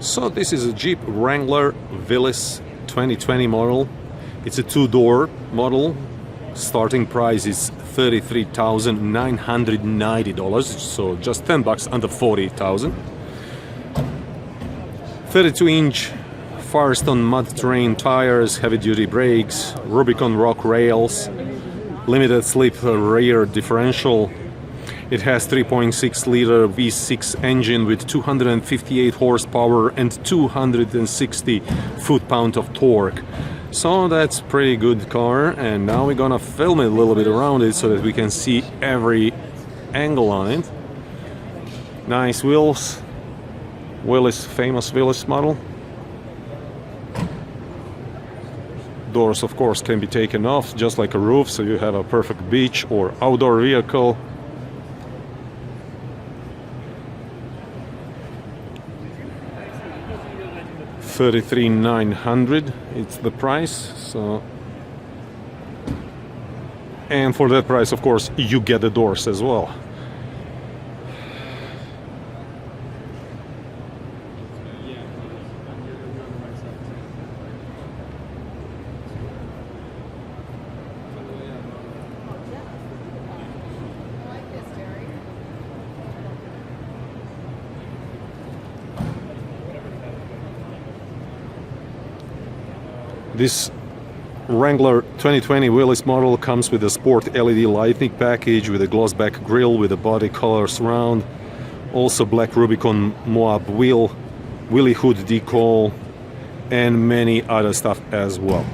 So this is a Jeep Wrangler Willys 2020 model. It's a two-door model. Starting price is $33,990, so just $10 under $40,000. 32-inch Firestone mud terrain tires, heavy-duty brakes, Rubicon rock rails, limited slip rear differential. It has 3.6-liter V6 engine with 258 horsepower and 260 foot-pound of torque. So that's pretty good car, and now we're gonna film it a little bit around it so that we can see every angle on it. Nice wheels, Willys, famous Willys model. Doors, of course, can be taken off just like a roof, so you have a perfect beach or outdoor vehicle. $33,900 it's the price. So, and for that price, of course, you get the doors as well. This Wrangler 2020 Willys model comes with a sport LED lighting package with a gloss back grille with a body color surround, also black Rubicon Moab wheel, wheelie hood decal, and many other stuff as well.